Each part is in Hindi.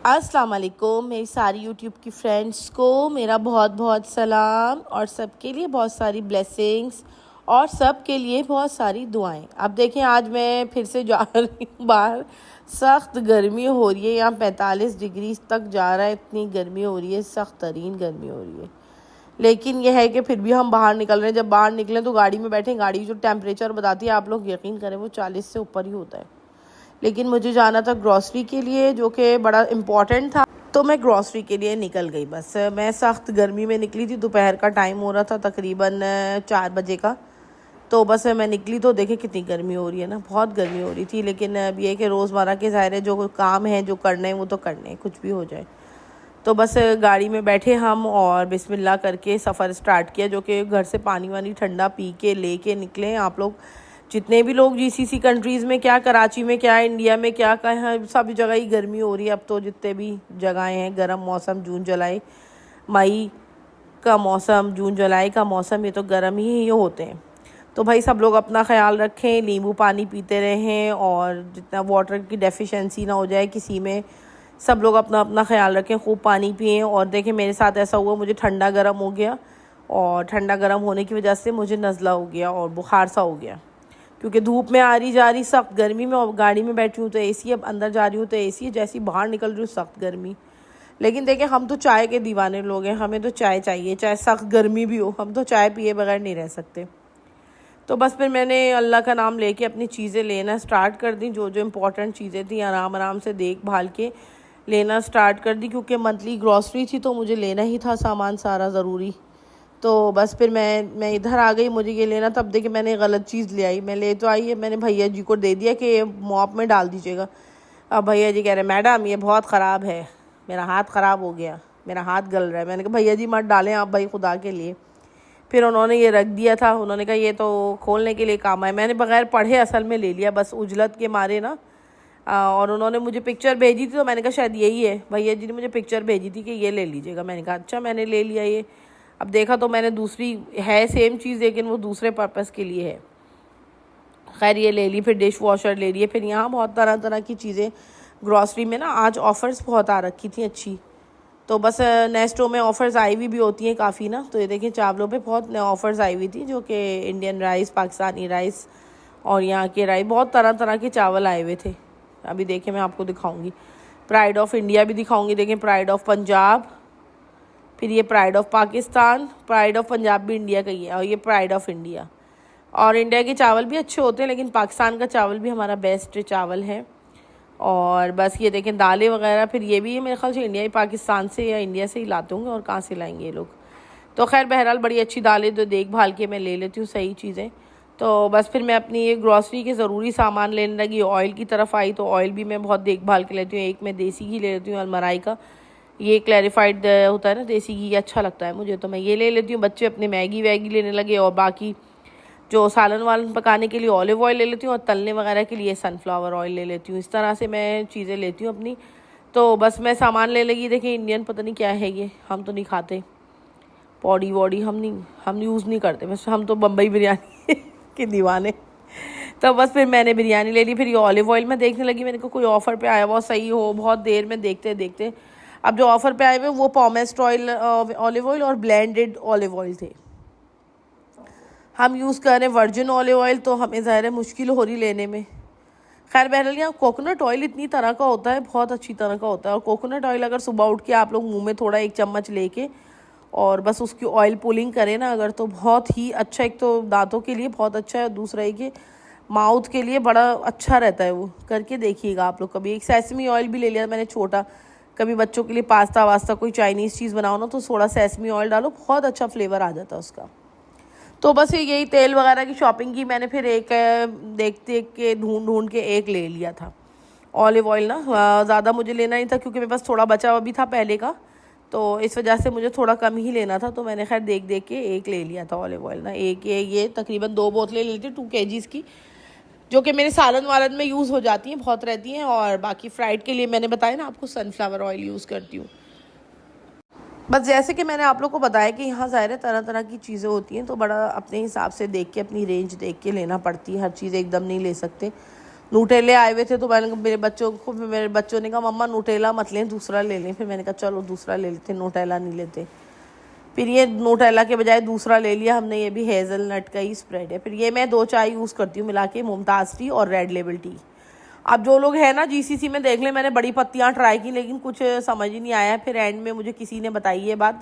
अस्सलाम वालेकुम मेरी सारी यूट्यूब की फ्रेंड्स को मेरा बहुत बहुत सलाम और सबके लिए बहुत सारी ब्लेसिंग्स और सबके लिए बहुत सारी दुआएं। अब देखें आज मैं फिर से जा रही हूँ बाहर। सख्त गर्मी हो रही है, यहाँ 45 डिग्री तक जा रहा है, इतनी गर्मी हो रही है, सख्त तरीन गर्मी हो रही है। लेकिन यह है कि फिर भी हम बाहर निकल रहे हैं। जब बाहर निकलें तो गाड़ी में बैठें, गाड़ी जो टेम्परेचर बताती है आप लोग यकीन करें वो 40 से ऊपर ही होता है। लेकिन मुझे जाना था ग्रॉसरी के लिए जो कि बड़ा इम्पॉर्टेंट था, तो मैं ग्रॉसरी के लिए निकल गई। बस मैं सख्त गर्मी में निकली थी, दोपहर का टाइम हो रहा था तकरीबन 4 बजे का। तो बस मैं निकली तो देखे कितनी गर्मी हो रही है ना, बहुत गर्मी हो रही थी। लेकिन अब ये कि रोज़मर्रा के ज़ाहिर है जो काम है जो करने हैं वो तो करने हैं, कुछ भी हो जाए। तो बस गाड़ी में बैठे हम और बिस्मिल्लाह करके सफ़र स्टार्ट किया, जो कि घर से पानी वानी ठंडा पी के ले के निकले। आप लोग जितने भी लोग जीसीसी कंट्रीज़ में, क्या कराची में, क्या इंडिया में, क्या कहाँ, सब जगह ही गर्मी हो रही है। अब तो जितने भी जगहें हैं गर्म मौसम, जून जुलाई मई का मौसम, जून जुलाई का मौसम, ये तो गर्म ही होते हैं। तो भाई सब लोग अपना ख्याल रखें, नींबू पानी पीते रहें और जितना वाटर की डेफिशिएंसी ना हो जाए किसी में। सब लोग अपना अपना ख्याल रखें, खूब पानी पिएं। और देखें मेरे साथ ऐसा हुआ, मुझे ठंडा गर्म हो गया और ठंडा गर्म होने की वजह से मुझे नज़ला हो गया और बुखार सा हो गया, क्योंकि धूप में आ रही जा रही सख्त गर्मी में, और गाड़ी में बैठी हूँ तो एसी, अब अंदर जा रही हूँ तो एसी, जैसी बाहर निकल रही हूँ सख्त गर्मी। लेकिन देखें हम तो चाय के दीवाने लोग हैं, हमें तो चाय चाहिए, चाहे सख्त गर्मी भी हो, हम तो चाय पिए बगैर नहीं रह सकते। तो बस फिर मैंने अल्लाह का नाम लेके अपनी चीज़ें लेना स्टार्ट कर दी। जो जो इम्पोर्टेंट चीज़ें थी आराम आराम से देखभाल के लेना स्टार्ट कर दी, क्योंकि मंथली ग्रॉसरी थी तो मुझे लेना ही था सामान सारा ज़रूरी। तो बस फिर मैं इधर आ गई, मुझे ये लेना। तब देखिए मैंने गलत चीज़ ले आई। मैं ले तो आई है, मैंने भैया जी को दे दिया कि ये मॉप में डाल दीजिएगा। अब भैया जी कह रहे मैडम ये बहुत ख़राब है, मेरा हाथ ख़राब हो गया, मेरा हाथ गल रहा है। मैंने कहा भैया जी मत डालें आप भाई, खुदा के लिए। फिर उन्होंने ये रख दिया था, उन्होंने कहा ये तो खोलने के लिए काम है। मैंने बगैर पढ़े असल में ले लिया, बस उजलत के मारे ना। और उन्होंने मुझे पिक्चर भेजी थी तो मैंने कहा शायद यही है। भैया जी ने मुझे पिक्चर भेजी थी कि ये ले लीजिएगा। मैंने कहा अच्छा, मैंने ले लिया ये। अब देखा तो मैंने दूसरी है सेम चीज़, लेकिन वो दूसरे पर्पज़ के लिए है। खैर ये ले ली, फिर डिश वॉशर ले लिए। फिर यहाँ बहुत तरह तरह की चीज़ें ग्रॉसरी में ना आज ऑफ़र्स बहुत आ रखी थी अच्छी। तो बस नेस्टो में ऑफ़र्स आई हुई भी होती हैं काफ़ी ना। तो ये देखिए चावलों पे बहुत ऑफ़र्स आई हुई थी, जो कि इंडियन राइस, पाकिस्तानी राइस और यहाँ के राइस, बहुत तरह तरह के चावल आए हुए थे। अभी देखिए मैं आपको दिखाऊंगी, प्राइड ऑफ इंडिया भी दिखाऊंगी। देखें प्राइड ऑफ पंजाब, फिर ये pride of Pakistan, pride of Punjab भी इंडिया का ही है, और ये प्राइड ऑफ इंडिया। और इंडिया के चावल भी अच्छे होते हैं, लेकिन पाकिस्तान का चावल भी हमारा बेस्ट चावल है। और बस ये देखें दालें वगैरह, फिर ये भी है मेरे ख्याल से इंडिया ही, पाकिस्तान से या इंडिया से ही लाते होंगे, और कहाँ से लाएंगे ये लोग। तो खैर बहरहाल बड़ी अच्छी दालें जो देखभाल के मैं ले लेती हूँ सही चीज़ें। तो बस फिर मैं अपनी ये ग्रॉसरी के ज़रूरी सामान लेने लगी। ऑयल की तरफ आई तो ऑयल भी मैं बहुत देखभाल के लेती हूँ। एक मैं देसी घी ले लेती हूँ अलमराई का, ये क्लैरिफाइड होता है ना देसी घी, अच्छा लगता है मुझे, तो मैं ये ले लेती हूँ। बच्चे अपने मैगी वैगी लेने लगे, और बाकी जो सालन वालन पकाने के लिए ऑलिव ऑयल ले लेती हूँ, और तलने वगैरह के लिए सनफ्लावर ऑयल ले लेती हूँ। इस तरह से मैं चीज़ें लेती हूँ अपनी। तो बस मैं सामान ले लगी। देखिए इंडियन पता नहीं क्या है ये, हम तो नहीं खाते, पौड़ी वॉडी हम यूज़ नहीं करते, बस हम तो बम्बई बिरयानी के दीवाने। तो बस फिर मैंने बिरयानी ले ली। फिर ये ऑलिव ऑयल में देखने लगी, मैंने कहा कोई ऑफ़र पे आया हुआ सही हो। बहुत देर में देखते देखते अब जो ऑफ़र पे आए हुए वो पॉमेस्ट ऑयल, ऑलिव ऑयल और ब्लेंडेड ऑलिव ऑयल थे। हम यूज़ कर रहे हैं वर्जिन ऑलिव ऑयल, तो हमें ज़ाहिर है मुश्किल हो रही लेने में। खैर बहरहाल यहाँ कोकोनट ऑयल इतनी तरह का होता है, बहुत अच्छी तरह का होता है। और कोकोनट ऑयल अगर सुबह उठ के आप लोग मुंह में थोड़ा 1 चम्मच लेके और बस उसकी ऑयल पुलिंग करें ना अगर, तो बहुत ही अच्छा, एक तो दांतों के लिए बहुत अच्छा है, दूसरा है कि माउथ के लिए बड़ा अच्छा रहता है। वो करके देखिएगा आप लोग कभी। एक सेसमी ऑयल भी ले लिया मैंने छोटा, कभी बच्चों के लिए पास्ता वास्ता कोई चाइनीज़ चीज़ बनाओ ना तो थोड़ा सेसमी ऑयल डालो, बहुत अच्छा फ्लेवर आ जाता है उसका। तो बस यही तेल वगैरह की शॉपिंग की मैंने। फिर एक देख देख के ढूंढ के एक ले लिया था ऑलिव ऑयल ना। ज़्यादा मुझे लेना नहीं था क्योंकि मेरे पास थोड़ा बचा हुआ भी था पहले का, तो इस वजह से मुझे थोड़ा कम ही लेना था। तो मैंने खैर देख देख के एक ले लिया था ऑलिव ऑयल ना। एक ये तकरीबन 2 बोतलें ले ली थी 2 kgs की, जो कि मेरे सालन वालन में यूज़ हो जाती हैं, बहुत रहती हैं। और बाकी फ्राइड के लिए मैंने बताया ना आपको सनफ्लावर ऑयल यूज़ करती हूँ। बस जैसे कि मैंने आप लोग को बताया कि यहाँ ज़ाहिर तरह तरह की चीज़ें होती हैं, तो बड़ा अपने हिसाब से देख के, अपनी रेंज देख के लेना पड़ती है, हर चीज़ एकदम नहीं ले सकते। नूटेले आए हुए थे तो मेरे बच्चों ने कहा मम्मा नूटेला मत लें, दूसरा ले लें। फिर मैंने कहा चलो दूसरा ले लेते, नूटेला नहीं लेते। फिर ये नूटेला के बजाय दूसरा ले लिया हमने, ये भी हेज़लनट का ही स्प्रेड है। फिर ये मैं 2 चाय यूज़ करती हूँ मिला के, मुमताज़ टी और रेड लेबल टी। अब जो लोग हैं ना जीसीसी में, देख लें, मैंने बड़ी पत्तियाँ ट्राई की लेकिन कुछ समझ ही नहीं आया। फिर एंड में मुझे किसी ने बताई ये बात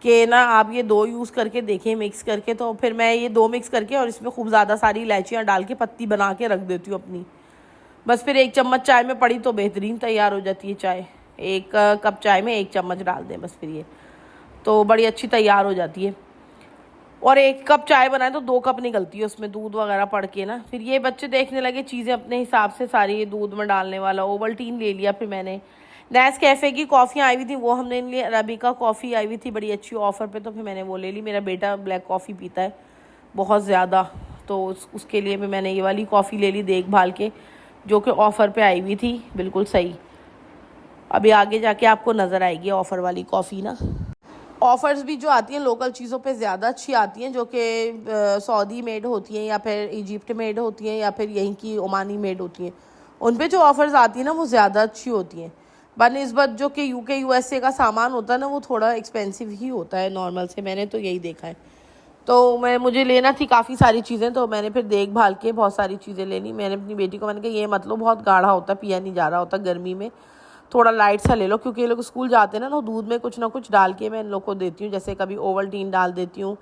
कि ना आप ये 2 यूज़ करके देखें मिक्स करके। तो फिर मैं ये 2 मिक्स करके और इसमें खूब ज़्यादा सारी इलायचियाँ डाल के पत्ती बना के रख देती हूँ अपनी। बस फिर 1 चम्मच चाय में पड़ी तो बेहतरीन तैयार हो जाती है चाय। 1 कप चाय में 1 चम्मच डाल दें बस, फिर ये तो बड़ी अच्छी तैयार हो जाती है। और 1 कप चाय बनाए तो 2 कप निकलती है उसमें दूध वगैरह पड़ के ना। फिर ये बच्चे देखने लगे चीज़ें अपने हिसाब से सारी, ये दूध में डालने वाला ओवल्टीन ले लिया। फिर मैंने नेस्कैफ़े की कॉफ़ी आई हुई थी वो हमने लिए, अरेबिका कॉफ़ी आई हुई थी बड़ी अच्छी ऑफ़र पे, तो फिर मैंने वो ले ली। मेरा बेटा ब्लैक कॉफ़ी पीता है बहुत ज़्यादा, तो उसके लिए भी मैंने ये वाली कॉफ़ी ले ली देखभाल के, जो कि ऑफ़र पे आई हुई थी बिल्कुल सही। अभी आगे जाके आपको नज़र आएगी ऑफ़र वाली कॉफ़ी ना। ऑफ़र्स भी जो आती हैं लोकल चीज़ों पे ज़्यादा अच्छी आती हैं, जो कि सऊदी मेड होती हैं या फिर इजिप्ट मेड होती हैं या फिर यहीं की ओमानी मेड होती हैं। उन पे जो ऑफ़र्स आती हैं ना वो ज़्यादा अच्छी होती हैं बनिस्बत जो कि यूके यूएसए का सामान होता है ना, वो थोड़ा एक्सपेंसिव ही होता है नॉर्मल से, मैंने तो यही देखा है। तो मुझे लेना थी काफ़ी सारी चीज़ें, तो मैंने फिर देखभाल के बहुत सारी चीज़ें ले ली। मैंने अपनी बेटी को मैंने कहा ये मत लो, बहुत गाढ़ा होता है, पिया नहीं जा रहा होता गर्मी में, थोड़ा लाइट सा ले लो। क्योंकि ये लोग स्कूल जाते हैं ना दूध में कुछ ना कुछ डाल के मैं इन लोग को देती हूँ, जैसे कभी ओवल्टीन डाल देती हूँ,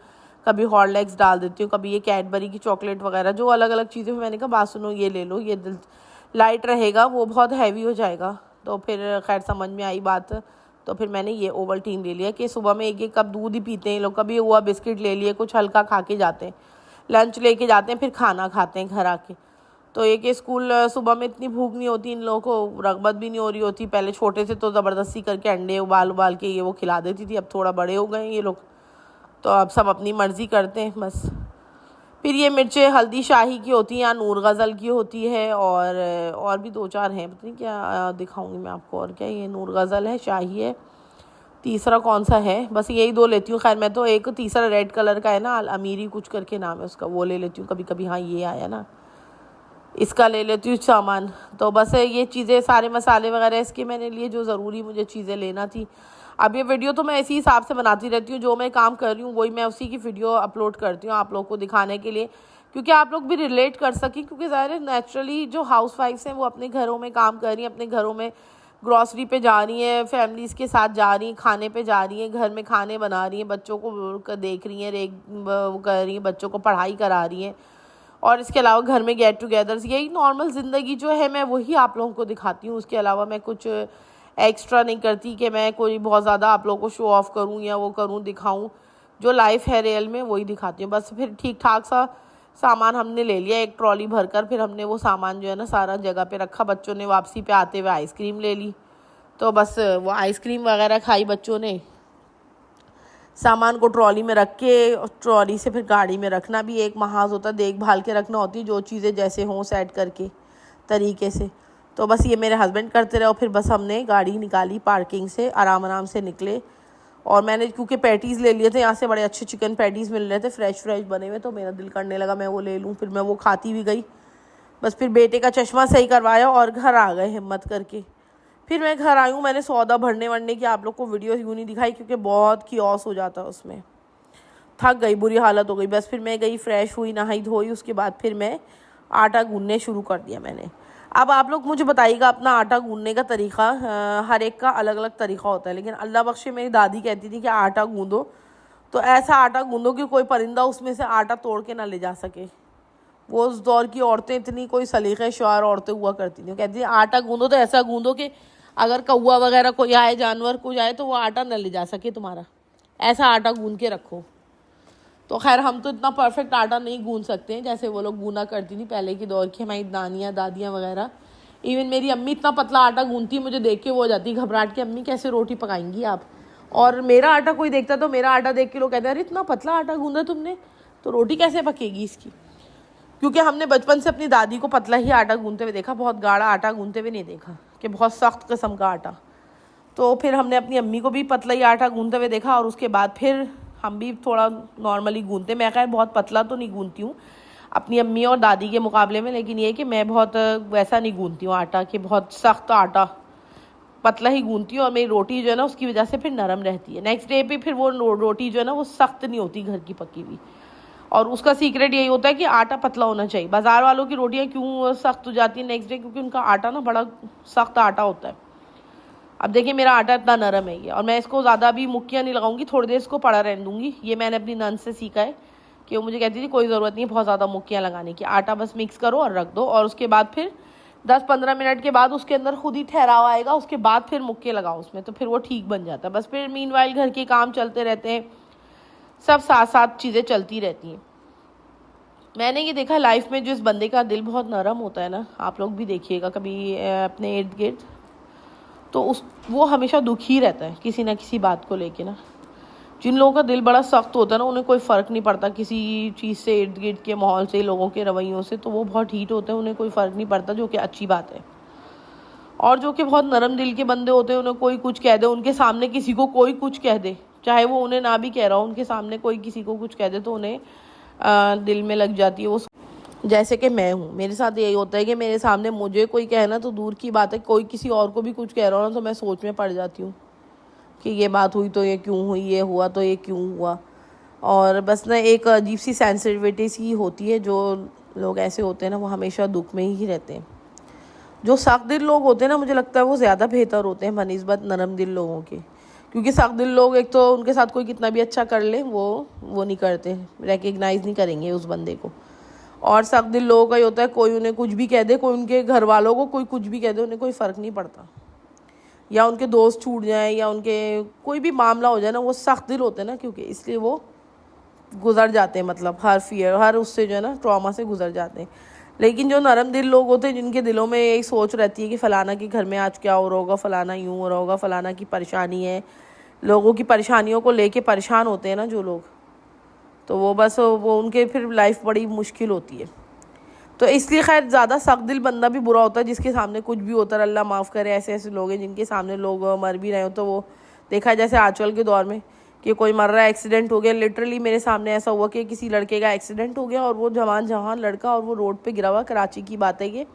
कभी हॉर्लिक्स डाल देती हूँ, कभी ये कैडबरी की चॉकलेट वगैरह, जो अलग अलग चीज़ें। मैंने कहा बात सुनो ये ले लो, ये लाइट रहेगा, वो बहुत हैवी हो जाएगा। तो फिर खैर समझ में आई बात, तो फिर मैंने ये ओवल्टीन ले लिया कि सुबह में 1 कप दूध ही पीते हैं ये लोग। कभी हुआ बिस्किट ले लिए, कुछ हल्का खा के जाते हैं, लंच लेके जाते हैं, फिर खाना खाते हैं घर आके। तो ये कि स्कूल सुबह में इतनी भूख नहीं होती इन लोगों को, रगबत भी नहीं हो रही होती। पहले छोटे थे तो ज़बरदस्ती करके अंडे उबाल के ये वो खिला देती थी, अब थोड़ा बड़े हो गए हैं ये लोग, तो अब सब अपनी मर्ज़ी करते हैं बस। फिर ये मिर्चें हल्दी शाही की होती हैं या नूर गज़ल की होती है, और भी 2-4 हैं, पता नहीं क्या दिखाऊंगी मैं आपको। और क्या, ये नूर गज़ल है, शाही है, तीसरा कौन सा है, बस यही 2 लेती हूँ। खैर मैं तो एक तीसरा रेड कलर का है ना, अल अमीरी कुछ करके नाम है उसका, वो ले लेती हूँ कभी कभी। हाँ ये आया ना, इसका ले लेती हूँ सामान। तो बस ये चीज़ें, सारे मसाले वगैरह इसके मैंने लिए जो ज़रूरी मुझे चीज़ें लेना थी। अब ये वीडियो तो मैं इसी हिसाब से बनाती रहती हूँ, जो मैं काम कर रही हूँ वही मैं उसी की वीडियो अपलोड करती हूँ आप लोग को दिखाने के लिए, क्योंकि आप लोग भी रिलेट कर सकें। क्योंकि ज़ाहिर है नेचुरली जो हाउसवाइफ्स हैं वो अपने घरों में काम कर रही हैं, अपने घरों में ग्रॉसरी पे जा रही हैं, फैमिलीज़ के साथ जा रही हैं, खाने पे जा रही हैं, घर में खाने बना रही हैं, बच्चों को देख रही हैं, वो कर रही हैं, बच्चों को पढ़ाई करा रही हैं, और इसके अलावा घर में गेट टुगेदर्स, यही नॉर्मल ज़िंदगी जो है मैं वही आप लोगों को दिखाती हूँ। उसके अलावा मैं कुछ एक्स्ट्रा नहीं करती कि मैं कोई बहुत ज़्यादा आप लोगों को शो ऑफ़ करूँ या वो करूँ, दिखाऊँ। जो लाइफ है रियल में वही दिखाती हूँ बस। फिर ठीक ठाक सा सामान हमने ले लिया 1 ट्रॉली भरकर, फिर हमने वो सामान जो है ना सारा जगह पे रखा। बच्चों ने वापसी पे आते हुए आइसक्रीम ले ली, तो बस वो आइसक्रीम वगैरह खाई बच्चों ने। सामान को ट्रॉली में रख के, ट्रॉली से फिर गाड़ी में रखना भी एक महाज होता है, देखभाल के रखना होती है, जो चीज़ें जैसे हों सेट करके तरीके से। तो बस ये मेरे हस्बैंड करते रहे, और फिर बस हमने गाड़ी निकाली पार्किंग से, आराम से निकले। और मैंने क्योंकि पैटीज़ ले लिए थे यहाँ से, बड़े अच्छे चिकन पैटीज़ मिल रहे थे फ्रेश बने हुए, तो मेरा दिल करने लगा मैं वो ले लूँ। फिर मैं वो खाती भी गई। बस फिर बेटे का चश्मा सही करवाया और घर आ गए हिम्मत करके। फिर मैं घर आई हूँ, मैंने सौदा भरने वरने की आप लोग को वीडियो यूँ नहीं दिखाई क्योंकि बहुत कियोस हो जाता है उसमें, थक गई, बुरी हालत हो गई। बस फिर मैं गई, फ्रेश हुई, नहाई धोई, उसके बाद फिर मैं आटा गूँधने शुरू कर दिया मैंने। अब आप लोग मुझे बताइएगा अपना आटा गूँधने का तरीक़ा, हर एक का अलग अलग तरीक़ा होता है, लेकिन अल्लाह बख्शे मेरी दादी कहती थी कि आटा गूँधो तो ऐसा आटा गूँधो कि कोई परिंदा उसमें से आटा तोड़ के ना ले जा सके। वो उस दौर की औरतें इतनी कोई सलीक़े शुआर औरतें हुआ करती थी, कहती थी आटा गूँधो तो ऐसा गूँधो कि अगर कौवा वगैरह कोई आए, जानवर कोई आए, तो वो आटा न ले जा सके तुम्हारा, ऐसा आटा गूँध के रखो। तो खैर हम तो इतना परफेक्ट आटा नहीं गूँध सकते हैं जैसे वो लोग गूँधा करती थी पहले के दौर की हमारी नानियाँ दादियाँ वगैरह। इवन मेरी अम्मी इतना पतला आटा गूँधती, मुझे देख के वो हो जाती घबराहट कि अम्मी कैसे रोटी पकाएंगी आप। और मेरा आटा कोई देखता तो मेरा आटा देख के लोग कहते हैं अरे इतना पतला आटा गूँधा तुमने, तो रोटी कैसे पकेगी इसकी। क्योंकि हमने बचपन से अपनी दादी को पतला ही आटा गूँधते हुए देखा, बहुत गाढ़ा आटा गूँधते हुए नहीं देखा कि बहुत सख्त किस्म का आटा। तो फिर हमने अपनी अम्मी को भी पतला ही आटा गूँधते हुए देखा, और उसके बाद फिर हम भी थोड़ा नॉर्मली गूँधते। मैं खैर बहुत पतला तो नहीं गूँधती हूँ, अपनी अम्मी और दादी के मुकाबले में। लेकिन ये कि मैं बहुत वैसा नहीं गूंथती हूँ आटा, कि बहुत सख्त आटा, पतला ही गूंथती हूँ। और मेरी रोटी जो है ना उसकी वजह से फिर नरम रहती है। नेक्स्ट डे पे फिर वो रोटी जो है ना वो सख्त नहीं होती घर की पकी हुई। और उसका सीक्रेट यही होता है कि आटा पतला होना चाहिए। बाज़ार वालों की रोटियाँ क्यों सख्त हो जाती हैं नेक्स्ट डे, क्योंकि उनका आटा ना बड़ा सख्त आटा होता है। अब देखिए मेरा आटा इतना नरम है ये, और मैं इसको ज़्यादा भी मुक्कियाँ नहीं लगाऊंगी, थोड़ी देर इसको पड़ा रहने दूंगी। ये मैंने अपनी नन से सीखा है कि वो मुझे कहती थी कोई ज़रूरत नहीं है बहुत ज़्यादा मुक्कियाँ लगाने की, आटा बस मिक्स करो और रख दो, और उसके बाद फिर 10-15 मिनट के बाद उसके अंदर खुद ही ठहराव आएगा, उसके बाद फिर मुक्के लगाओ उसमें, तो फिर वो ठीक बन जाता है। बस फिर मीनवाइल घर के काम चलते रहते हैं, सब साथ साथ चीज़ें चलती रहती हैं। मैंने ये देखा लाइफ में, जो इस बंदे का दिल बहुत नरम होता है ना, आप लोग भी देखिएगा कभी अपने इर्द गिर्द, तो वो हमेशा दुखी रहता है किसी ना किसी बात को लेके ना। जिन लोगों का दिल बड़ा सख्त होता है ना, उन्हें कोई फ़र्क नहीं पड़ता किसी चीज़ से, इर्द गिर्द के माहौल से, लोगों के रवैयों से, तो वो बहुत हीट होते हैं, उन्हें कोई फ़र्क नहीं पड़ता, जो कि अच्छी बात है। और जो कि बहुत नरम दिल के बंदे होते हैं, उन्हें कोई कुछ कह दे, उनके सामने किसी को कोई कुछ कह दे, चाहे वो उन्हें ना भी कह रहा हो, उनके सामने कोई किसी को कुछ कह दे तो उन्हें दिल में लग जाती है वो। जैसे कि मैं हूँ, मेरे साथ यही होता है कि मेरे सामने मुझे कोई कहना तो दूर की बात है, कोई किसी और को भी कुछ कह रहा हो ना, तो मैं सोच में पड़ जाती हूँ कि ये बात हुई तो ये क्यों हुई, ये हुआ तो ये क्यों हुआ। और बस ना एक अजीब सी सेंसिटिविटी सी होती है। जो लोग ऐसे होते हैं ना वो हमेशा दुख में ही रहते हैं। जो सख्त दिल लोग होते हैं ना, मुझे लगता है वो ज़्यादा बेहतर होते हैं बनिस्बत नरम दिल लोगों के। क्योंकि सख्त दिल लोग, एक तो उनके साथ कोई कितना भी अच्छा कर ले, वो नहीं करते, रिकग्नाइज़ नहीं करेंगे उस बंदे को। और सख्त दिल लोगों का ही होता है, कोई उन्हें कुछ भी कह दे, कोई उनके घर वालों को कोई कुछ भी कह दे, उन्हें कोई फ़र्क नहीं पड़ता। या उनके दोस्त छूट जाएं, या उनके कोई भी मामला हो जाए ना, वो सख्त दिल होते हैं ना, क्योंकि इसलिए वो गुजर जाते हैं, मतलब हर फियर, हर उससे जो है ना ट्रॉमा से गुजर जाते हैं। लेकिन जो नरम दिल लोग होते हैं, जिनके दिलों में यही सोच रहती है कि फ़लाना के घर में आज क्या हो रहा होगा, फ़लाना यूँ हो रहा होगा, फ़लाना की परेशानी है, लोगों की परेशानियों को लेके परेशान होते हैं ना जो लोग, तो वो बस वो उनके फिर लाइफ बड़ी मुश्किल होती है। तो इसलिए खैर ज़्यादा सख्त दिल बंदा भी बुरा होता है, जिसके सामने कुछ भी होता है। अल्लाह माफ़ करे, ऐसे ऐसे लोग हैं जिनके सामने लोग मर भी रहे हो तो वो देखा है, जैसे आजकल के दौर में कि कोई मर रहा है, एक्सीडेंट हो गया। लिटरली मेरे सामने ऐसा हुआ कि किसी लड़के का एक्सीडेंट हो गया, और वो जवान लड़का, और वो रोड पे गिरा हुआ, कराची की बात है ये।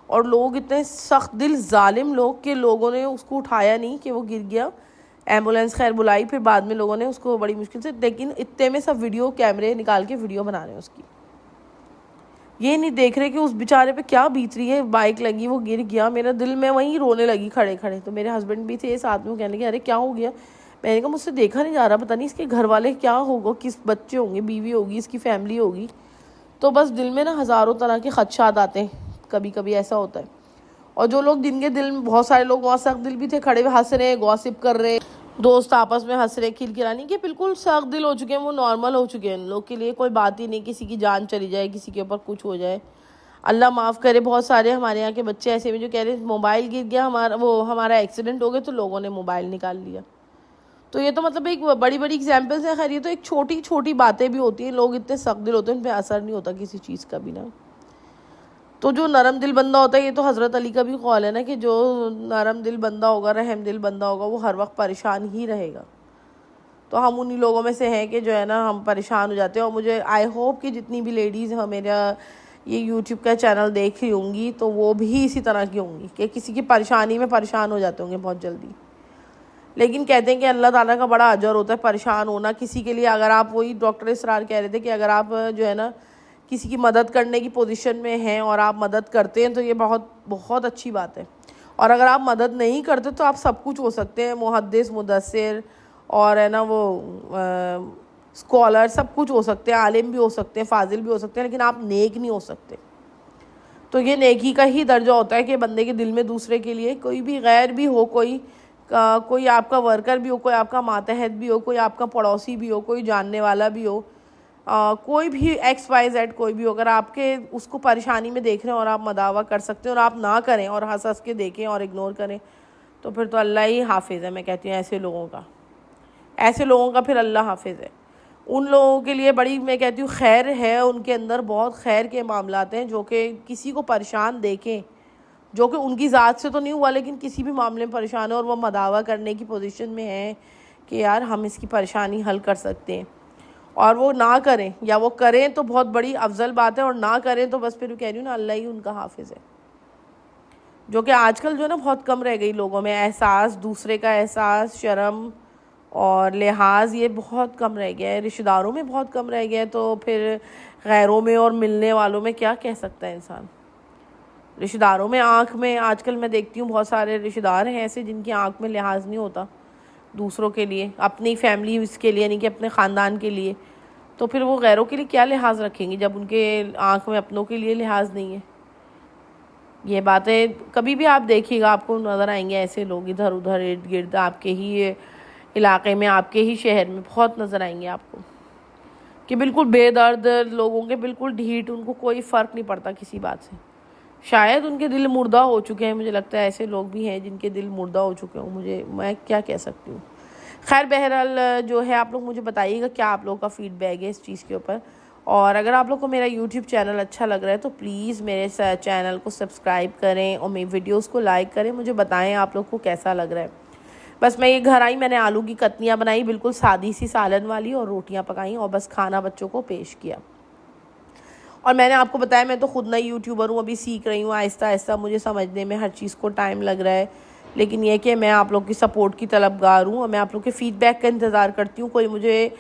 और लोग इतने सख्त दिल जालिम लोग के लोगों ने उसको उठाया नहीं, कि वो गिर गया, एम्बुलेंस खैर बुलाई, फिर बाद में लोगों ने उसको बड़ी मुश्किल से, लेकिन इतने में सब वीडियो कैमरे निकाल के वीडियो बना रहे हैं उसकी। ये नहीं देख रहे कि उस बेचारे पे क्या बीत रही है। बाइक लगी, वो गिर गया, मेरा दिल में वहीं रोने लगी खड़े खड़े। तो मेरे हस्बैंड भी थे साथ में, वो कहने लगे अरे क्या हो गया। मैंने कहा मुझसे देखा नहीं जा रहा, पता नहीं इसके घर वाले क्या होगा, किस बच्चे होंगे, बीवी होगी, इसकी फैमिली होगी। तो बस दिल में ना हज़ारों तरह के खदशात आते हैं, कभी कभी ऐसा होता है। और जो लोग जिनके दिल में, बहुत सारे लोग वहाँ सख्त दिल भी थे, खड़े हुए हंस रहे, गॉसिप कर रहे, दोस्त आपस में हंस रहे, खिलखिलानी के बिल्कुल सख्त दिल हो चुके हैं, वो नॉर्मल हो चुके हैं। इन लोग के लिए कोई बात ही नहीं, किसी की जान चली जाए, किसी के ऊपर कुछ हो जाए, अल्लाह माफ़ करे। बहुत सारे हमारे यहाँ के बच्चे ऐसे भी जो कह रहे मोबाइल गिर गया हमारा, वो हमारा एक्सीडेंट हो गया तो लोगों ने मोबाइल निकाल लिया। तो ये तो मतलब एक बड़ी बड़ी एग्जाम्पल्स हैं। खैर ये तो एक छोटी छोटी बातें भी होती हैं, लोग इतने सख्त दिल होते हैं, उन पर असर नहीं होता किसी चीज़ का भी ना। तो जो नरम दिल बंदा होता है, ये तो हज़रत अली का भी कौल है ना, कि जो नरम दिल बंदा होगा, रहम दिल बंदा होगा, वो हर वक्त परेशान ही रहेगा। तो हम उन्हीं लोगों में से हैं कि जो है ना हम परेशान हो जाते हैं। और मुझे आई होप कि जितनी भी लेडीज़ मेरा ये यूट्यूब का चैनल देख रही होंगी, तो वो भी इसी तरह की होंगी कि किसी की परेशानी में परेशान हो जाते होंगे बहुत जल्दी। लेकिन कहते हैं कि अल्लाह ताला का बड़ा अजर होता है परेशान होना किसी के लिए। अगर आप, वही डॉक्टर इसरार कह रहे थे कि अगर आप जो है ना किसी की मदद करने की पोजीशन में हैं और आप मदद करते हैं, तो ये बहुत बहुत अच्छी बात है। और अगर आप मदद नहीं करते तो आप सब कुछ हो सकते हैं, मुहद्दिस, मुदस्सिर, और है ना वो स्कॉलर, सब कुछ हो सकते हैं, आलिम भी हो सकते हैं, फाजिल भी हो सकते हैं, लेकिन आप नेक नहीं हो सकते। तो ये नेकी का ही दर्जा होता है कि बंदे के दिल में दूसरे के लिए, कोई भी गैर भी हो, कोई आपका वर्कर भी हो, कोई आपका मातहत भी हो, कोई आपका पड़ोसी भी हो, कोई जानने वाला भी हो, कोई भी XYZ कोई भी हो, अगर आपके उसको परेशानी में देख रहे हैं और आप मदावा कर सकते हैं और आप ना करें और हंस हंस के देखें और इग्नोर करें, तो फिर तो अल्लाह ही हाफिज़ है। मैं कहती हूँ ऐसे लोगों का फिर अल्लाह हाफिज़ है। उन लोगों के लिए बड़ी, मैं कहती हूँ, खैर है, उनके अंदर बहुत खैर के मामलात हैं, जो कि किसी को परेशान देखें, जो कि उनकी ज़ात से तो नहीं हुआ, लेकिन किसी भी मामले में परेशान है और वह मदावा करने की पोजीशन में है कि यार हम इसकी परेशानी हल कर सकते हैं। और वो ना करें, या वो करें तो बहुत बड़ी अफजल बात है, और ना करें तो बस फिर कह रही हूँ ना, अल्लाह ही उनका हाफिज़ है। जो कि आजकल जो है ना बहुत कम रह गई लोगों में, एहसास, दूसरे का एहसास, शर्म और लिहाज, ये बहुत कम रह गया है, रिश्तेदारों में बहुत कम रह गया है, तो फिर गैरों में और मिलने वालों में क्या कह सकता है इंसान। रिश्तेदारों में, आँख में, आजकल मैं देखती हूँ बहुत सारे रिश्तेदार हैं ऐसे जिनकी आँख में लिहाज नहीं होता दूसरों के लिए, अपनी फैमिली इसके लिए, यानी कि अपने ख़ानदान के लिए, तो फिर वो गैरों के लिए क्या लिहाज रखेंगी जब उनके आँख में अपनों के लिए लिहाज नहीं है। ये बातें कभी भी आप देखिएगा, आपको नज़र आएंगे ऐसे लोग इधर उधर इर्द गिर्द, आपके ही इलाके में, आपके ही शहर में बहुत नज़र आएंगे आपको, कि बिल्कुल बेदर्द लोगों के, बिल्कुल ढीठ, उनको कोई फ़र्क नहीं पड़ता किसी बात से। शायद उनके दिल मुर्दा हो चुके हैं, मुझे लगता है ऐसे लोग भी हैं जिनके दिल मुर्दा हो चुके हों, मैं क्या कह सकती हूँ। खैर बहरहाल जो है, आप लोग मुझे बताइएगा क्या आप लोगों का फ़ीडबैक है इस चीज़ के ऊपर। और अगर आप लोग को मेरा यूट्यूब चैनल अच्छा लग रहा है तो प्लीज़ मेरे चैनल को सब्सक्राइब करें और मेरी वीडियोस को लाइक करें, मुझे बताएं आप लोग को कैसा लग रहा है। बस मैं ये घर आई, मैंने आलू की कतनियाँ बनाई, बिल्कुल सादी सी सालन वाली, और रोटियाँ पकाई, और बस खाना बच्चों को पेश किया। और मैंने आपको बताया मैं तो खुद नई यूट्यूबर हूँ, अभी सीख रही हूँ, आहिस्ता आहिस्ता मुझे समझने में हर चीज़ को टाइम लग रहा है। लेकिन ये कि मैं आप लोग की सपोर्ट की तलबगार हूँ, और मैं आप लोग के फ़ीडबैक का इंतज़ार करती हूँ। कोई मुझे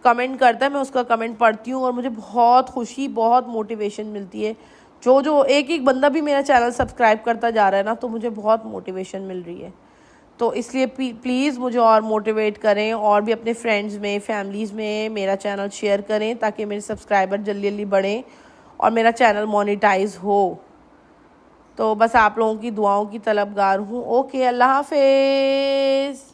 कमेंट करता है, मैं उसका कमेंट पढ़ती हूँ, और मुझे बहुत खुशी, बहुत मोटिवेशन मिलती है। जो एक एक बंदा भी मेरा चैनल सब्सक्राइब करता जा रहा है ना, तो मुझे बहुत मोटिवेशन मिल रही है। तो इसलिए प्लीज़ मुझे और मोटिवेट करें, और भी अपने फ्रेंड्स में, फैमिलीज़ में मेरा चैनल शेयर करें, ताकि मेरे सब्सक्राइबर जल्दी जल्दी बढ़ें और मेरा चैनल मोनेटाइज हो। तो बस आप लोगों की दुआओं की तलबगार हूँ। ओके, अल्लाह हाफिज़।